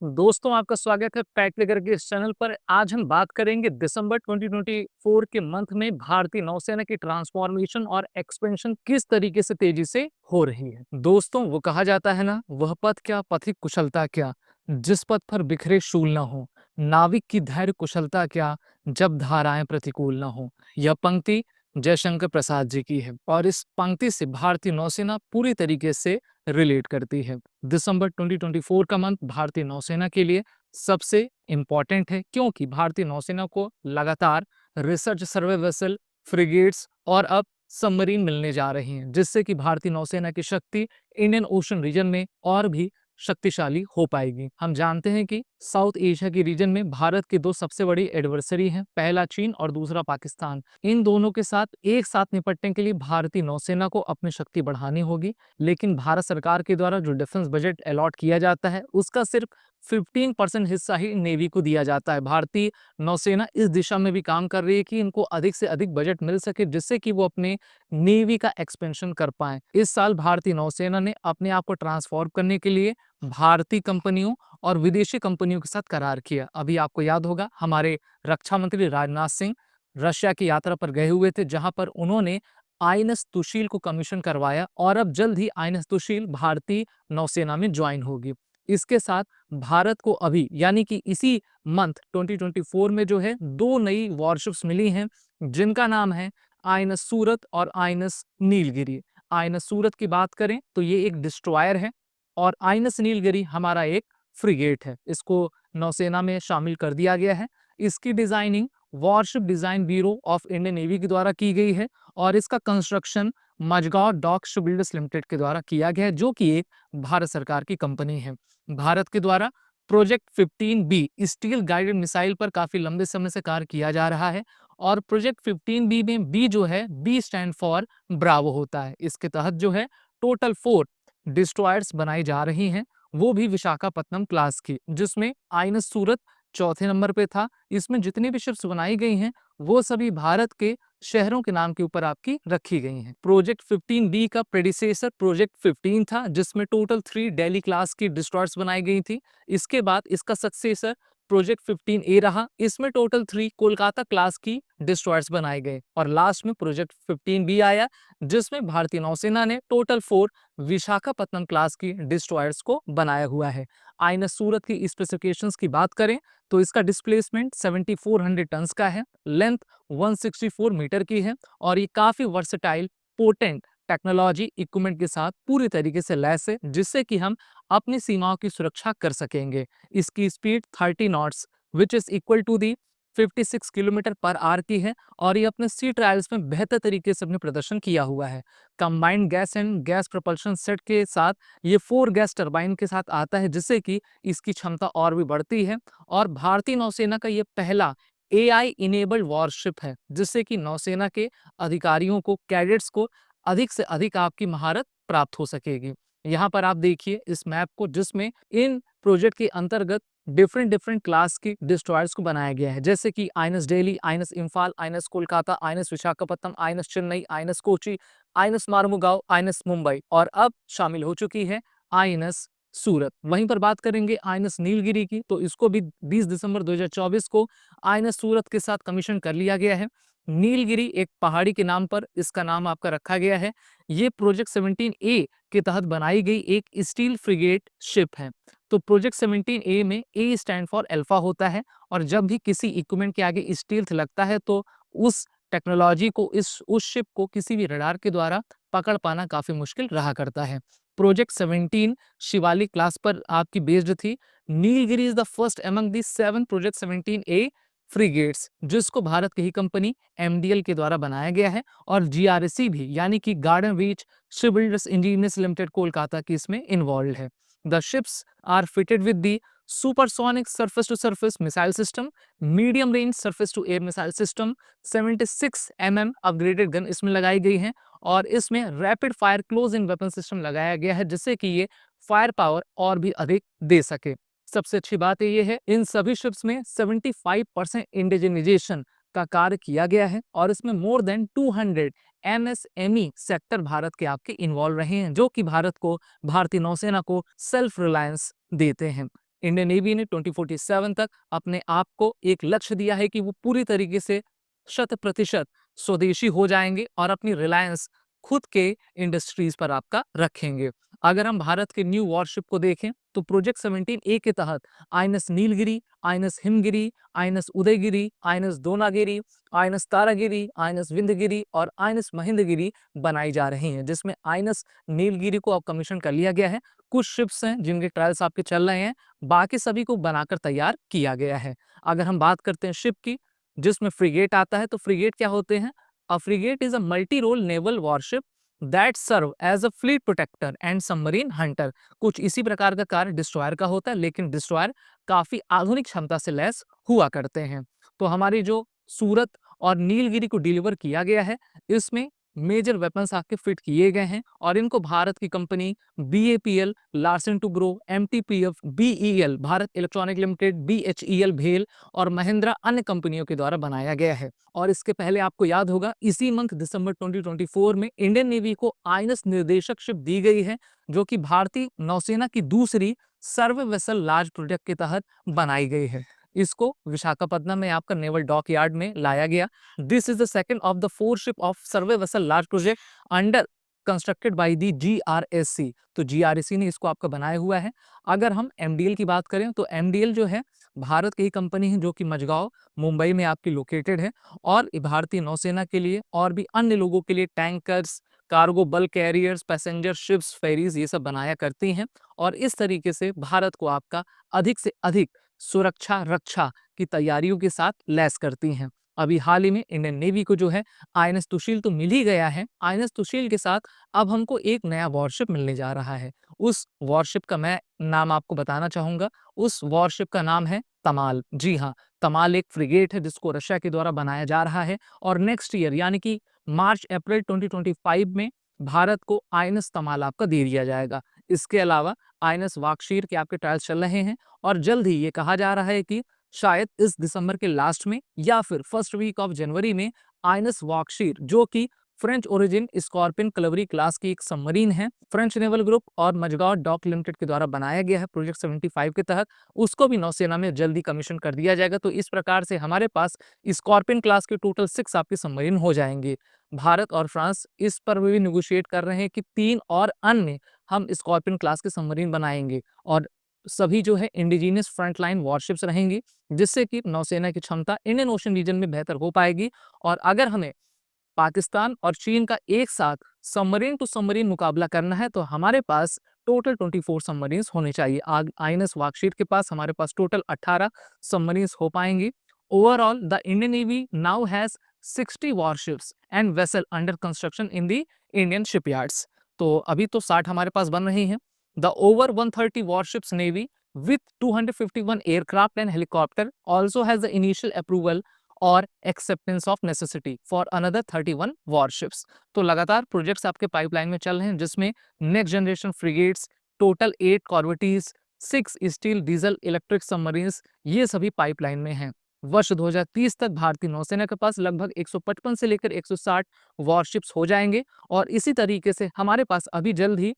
दोस्तों आपका स्वागत है पैक लेकर के इस चैनल पर। आज हम बात करेंगे दिसंबर 2024 के मंथ में भारतीय नौसेना की ट्रांसफॉर्मेशन और एक्सपेंशन किस तरीके से तेजी से हो रही है। दोस्तों वो कहा जाता है ना, वह पथ क्या पथिक कुशलता क्या, जिस पथ पर बिखरे शूल न हो, नाविक की धैर्य कुशलता क्या, जब धाराएं प्रतिकूल न हो। यह पंक्ति जयशंकर प्रसाद जी की है और इस पंक्ति से भारतीय नौसेना पूरी तरीके से रिलेट करती है। दिसंबर 2024 का मंथ भारतीय नौसेना के लिए सबसे इम्पॉर्टेंट है, क्योंकि भारतीय नौसेना को लगातार रिसर्च सर्वे वेसल, फ्रिगेट्स और अब सबमरीन मिलने जा रही हैं, जिससे कि भारतीय नौसेना की शक्ति इंडियन ओशन रीजन में और भी शक्तिशाली हो पाएगी। हम जानते हैं कि साउथ एशिया के रीजन में भारत के दो सबसे बड़ी एडवर्सरी हैं, पहला चीन और दूसरा पाकिस्तान। इन दोनों के साथ एक साथ निपटने के लिए भारतीय नौसेना को अपनी शक्ति बढ़ानी होगी, लेकिन भारत सरकार के द्वारा जो डिफेंस बजट अलॉट किया जाता है उसका सिर्फ 15% हिस्सा ही नेवी को दिया जाता है। भारतीय नौसेना इस दिशा में भी काम कर रही है कि इनको अधिक से अधिक बजट मिल सके, जिससे कि वो अपने नेवी का एक्सपेंशन कर पाए। इस साल भारतीय नौसेना ने अपने आप को ट्रांसफॉर्म करने के लिए भारतीय कंपनियों और विदेशी कंपनियों के साथ करार किया। अभी आपको याद होगा हमारे रक्षा मंत्री राजनाथ सिंह रशिया की यात्रा पर गए हुए थे, जहां पर उन्होंने आईएनएस तुशील को कमीशन करवाया और अब जल्द ही आईएनएस तुशील भारतीय नौसेना में ज्वाइन होगी। इसके साथ भारत को अभी यानी कि इसी मंथ 2024 में जो है दो नई वॉरशिप्स मिली हैं, जिनका नाम है आईएनएस सूरत और आईएनएस नीलगिरी। आईएनएस सूरत की बात करें तो ये एक डिस्ट्रॉयर है और आईएनएस नीलगिरी हमारा एक फ्रिगेट है। इसको नौसेना में शामिल कर दिया गया है। इसकी designing warship design bureau of Indian navy के द्वारा की गई है और इसका construction Mazagon dock shipbuilders limited के द्वारा किया गया है, जो कि एक भारत सरकार की कंपनी है। भारत के द्वारा project 15B steel guided missile पर काफी लंबे समय से कार्य किया जा रहा है और प्रोजेक्ट 15B में बी जो है, बी स्टैंड फॉर ब्रावो होता है। इसके तहत जो है टोटल 4 डिस्ट्रॉयर्स बनाई जा रही हैं, वो भी विशाखापत्तनम क्लास की, जिसमें आईएनएस सूरत चौथे नंबर पे था। इसमें जितनी भी शिप्स बनाई गई हैं वो सभी भारत के शहरों के नाम के ऊपर आपकी रखी गई हैं। प्रोजेक्ट 15B का प्रेडिसेसर प्रोजेक्ट 15 था, जिसमें टोटल 3 दिल्ली क्लास की डिस्ट्रॉयर्स बनाई गई थी। इसके बाद इसका सक्सेसर प्रोजेक्ट 15A रहा, इसमें टोटल 3 कोलकाता क्लास की डिस्ट्रॉयर्स बनाए गए और लास्ट में प्रोजेक्ट 15B आया, जिसमें भारतीय नौसेना ने टोटल 4 विशाखापत्तनम क्लास की डिस्ट्रॉयर्स को बनाया हुआ है। आईएनएस सूरत की स्पेसिफिकेशंस की बात करें तो इसका डिस्प्लेसमेंट 7400 टन्स का है, लेंथ 164 मीटर की है और ये काफी वर्सेटाइल, पोटेंट टेक्नोलॉजी इक्विपमेंट के साथ पूरी तरीके से लैस है, जिससे कि हम अपनी सीमाओं की सुरक्षा कर सकेंगे। इसकी speed 30 knots which is equal to the 56 kilometre per hour की है और ये अपने सी ट्रायल्स में बेहतर तरीके से अपने प्रदर्शन किया हुआ है। Combined gas and gas propulsion set के साथ ये 4 गैस टरबाइन के साथ आता है, जिससे कि इसकी क्षमता और भी बढ़ती है और भारतीय नौसेना का ये पहला एआई इनेबल्ड वॉरशिप है, जिससे कि नौसेना के अधिकारियों को, कैडेट्स को अधिक से अधिक आपकी महारत प्राप्त हो सकेगी। यहाँ पर आप देखिए इस मैप को, जिसमें इन प्रोजेक्ट के अंतर्गत डिफरेंट डिफरेंट क्लास की डिस्ट्रॉयर्स को बनाया गया है, जैसे कि INS Delhi, INS Imphal, INS Kolkata, INS Visakhapatnam, INS Chennai, INS Kochi, INS Mormugao, INS Mumbai और अब शामिल हो चुकी है आईएनएस सूरत। वहीं पर बात करेंगे आईएनएस नीलगिरी की, तो इसको भी 20 दिसंबर 2024 को आईएनएस सूरत के साथ कमीशन कर लिया गया है। नीलगिरी एक पहाड़ी के नाम पर इसका नाम आपका रखा गया है। ये प्रोजेक्ट 17A के तहत बनाई गई एक स्टील फ्रिगेट शिप है। तो प्रोजेक्ट 17A में ए स्टैंड फॉर अल्फा होता है और जब भी किसी इक्विपमेंट के आगे स्टील्थ लगता है तो उस टेक्नोलॉजी को, उस शिप को किसी भी रडार के द्वारा पकड़ पाना काफी मुश्किल रहा करता है। प्रोजेक्ट 17 शिवालिक क्लास पर आपकी बेस्ड थी। Nilgiri is the first among the 7 project 17A frigates, जिसको भारत की ही कंपनी एमडीएल के द्वारा बनाया गया है और जीआरसी भी यानी कि Garden Reach Shipbuilders Engineers Limited Kolkata की इसमें इन्वॉल्व है। The ships are fitted with the supersonic surface to surface missile system, medium range surface to air missile system, 76 upgraded gun इसमें लगाई गई है और इसमें rapid fire close in weapon system लगाया गया है, जिससे कि ये फायर पावर और भी अधिक दे सके। सबसे अच्छी बात ये है इन सभी शिप्स में 75% इंडिजिनाइजेशन का कार्य किया गया है और इसमें more than 200 MSME sector Bharat के आपके इन्वॉल्व रहे हैं, जो कि भारत को, भारतीय नौसेना को सेल्फ रिलायंस देते हैं। इंडियन नेवी ने 2047 तक अपने आप को एक लक्ष्य दिया है कि वो पूरी तरीके से 100% स्वदेशी हो जाएंगे और अपनी रिलायंस खुद के इंडस्ट्रीज पर आपका रखेंगे। अगर हम भारत के न्यू वॉरशिप को देखें तो प्रोजेक्ट 17A के तहत INS Nilgiri, INS Himgiri, INS Udaygiri, INS Dunagiri, INS Taragiri, INS Vindhyagiri और आईएनएस महेंद्रगिरी बनाई जा रही हैं, जिसमें आईएनएस नीलगिरी को अब कमीशन कर लिया गया है। कुछ शिप्स हैं जिनके ट्रायल्स आपके चल रहे हैं, बाकी सभी को बनाकर तैयार किया गया है। अगर हम बात करते हैं शिप की, जिसमें फ्रिगेट आता है, तो फ्रिगेट क्या होते हैं? A frigate is a multi role naval warship that serve as a fleet protector and submarine hunter. कुछ इसी प्रकार का कार्य डिस्ट्रॉयर का होता है, लेकिन डिस्ट्रॉयर काफी आधुनिक क्षमता से लैस हुआ करते हैं। तो हमारी जो सूरत और नीलगिरी को डिलीवर किया गया है, इसमें मेजर वेपन्स आपके फिट किए गए हैं और इनको भारत की company BAPL, Larsen Toubro, MTPF, BEL, Bharat electronic limited, BHEL भेल और महिंद्रा अन्य कंपनियों के द्वारा बनाया गया है। और इसके पहले आपको याद होगा, इसी मंथ दिसंबर 2024 में इंडियन नेवी को आईएनएस निर्देशकशिप दी गई है, जो कि भारतीय नौसेना की दूसरी सर्व वेसल लार्ज प्रोजेक्ट के तहत बनाई गई है। इसको विशाखापट्टनम में आपका नेवल डॉक यार्ड में लाया गया। This is the second of the 4 ship of survey vessel large project under constructed by the GRSC. तो जीआरएससी ने इसको आपका बनाया हुआ है। अगर हम एमडीएल की बात करें तो एमडीएल जो है भारत की ही कंपनी है, जो कि मझगांव मुंबई में आपकी लोकेटेड है और भारतीय नौसेना के लिए और भी अन्य लोगों के लिए tankers, cargo bulk carriers, passenger ships, ferries ये सब बनाया करती हैं और इस तरीके से भारत को आपका अधिक से अधिक सुरक्षा रक्षा की तैयारियों के साथ लैस करती हैं। अभी हाल ही में इंडियन नेवी को जो है आईएनएस तुशील तो मिल ही गया है। आईएनएस तुशील के साथ अब हमको एक नया वॉरशिप मिलने जा रहा है। उस वॉरशिप का मैं नाम आपको बताना चाहूंगा। उस वॉरशिप का नाम है तमाल। जी हाँ, तमाल एक फ्रिगेट है जिसको रशिया के द्वारा बनाया जा रहा है और नेक्स्ट ईयर यानी कि मार्च अप्रैल 2025 में भारत को आईएनएस तमाल आपका दे दिया जाएगा। इसके अलावा आईएनएस वाक्षीर के आपके ट्रायल्स चल रहे हैं और जल्द ही ये कहा जा रहा है कि शायद इस दिसंबर के लास्ट में या फिर फर्स्ट वीक ऑफ जनवरी में आइनस वार्कशीर, जो कि French origin Scorpene Kalvari class की एक सबमरीन है, फ्रेंच नेवल ग्रुप और मझगांव डॉक लिमिटेड के द्वारा बनाया गया है प्रोजेक्ट 75 के तहत, उसको भी नौसेना में जल्दी कमीशन कर दिया जाएगा। तो इस प्रकार से हमारे पास स्कॉर्पियन क्लास के टोटल 6 आपके सबमरीन हो जाएंगे। भारत और फ्रांस इस पर भी निगोशिएट कर रहे हैं कि 3 और अन्य हम स्कॉर्पियन क्लास के सबमरीन बनाएंगे और सभी जो है इंडिजिनियस फ्रंटलाइन वॉरशिप्स रहेंगी, जिससे कि नौसेना की क्षमता इंडियन ओशन रीजन में बेहतर हो पाएगी। और अगर हमें पाकिस्तान और चीन का एक साथ सबमरीन टू सबमरीन मुकाबला करना है तो हमारे पास टोटल 24 सबमरीन्स होने चाहिए। आईएनएस वार्कशीट के पास हमारे पास टोटल 18 सबमरीन्स हो पाएंगी। Overall the Indian navy now has 60 warships and vessel under construction in the Indian shipyards. तो अभी तो 60 हमारे पास बन रही हैं। The over 130 warships navy with 251 aircraft and helicopter also has the initial approval और acceptance of necessity for another 31 warships. तो लगातार प्रोजेक्ट्स आपके पाइपलाइन में चल रहे हैं, जिसमें next generation frigates, total 8 कॉर्वेटीज, 6 steel diesel electric submarines, ये सभी पाइपलाइन में हैं। वर्ष 2030 तक भारतीय नौसेना के पास लगभग 155 से लेकर 160 वॉरशिप्स हो जाएंगे और इसी तरीके से हमारे पास अभी जल्द ही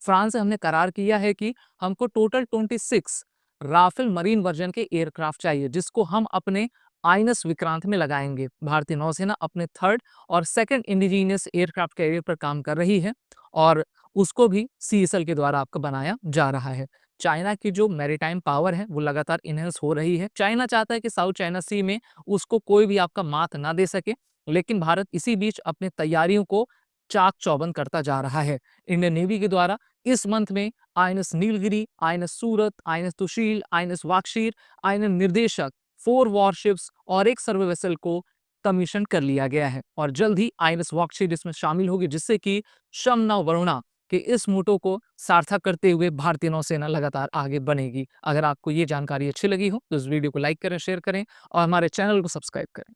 फ्रांस से हमने करार किया है कि हमको टोटल 26 राफेल मरीन वर्जन के एयरक्राफ्ट चाहिए, जिसको हम अपने आइनस विक्रांत में लगाएंगे। भारतीय नौसेना अपने थर्ड और सेकंड इंडिजीनियस एयरक्राफ्ट कैरियर पर काम कर रही है और उसको भी सीएसएल के द्वारा आपका बनाया जा रहा है। चाइना की जो मैरीटाइम पावर है वो लगातार इनहेंस हो रही है। चाइना चाहता है कि साउथ चाइना सी में उसको कोई भी आपका मात ना दे सके, लेकिन भारत इसी बीच अपनी तैयारियों को चाक चौबंद करता जा रहा है। इंडियन नेवी के द्वारा इस मंथ में आईएनएस नीलगिरी, आईएनएस सूरत, आईएनएस तुशील, आईएनएस वाक्षीर, आईएनएस निर्देशक, 4 वॉरशिप्स और एक सर्वे वेसल को कमीशन कर लिया गया है और जल्द ही आईएनएस वाक्षीर इसमें शामिल होगी, जिससे कि शमना वरुणा के इस मोटो को सार्थक करते हुए भारतीय नौसेना लगातार आगे बढ़ेगी। अगर आपको ये जानकारी अच्छी लगी हो तो इस वीडियो को लाइक करें, शेयर करें और हमारे चैनल को सब्सक्राइब करें।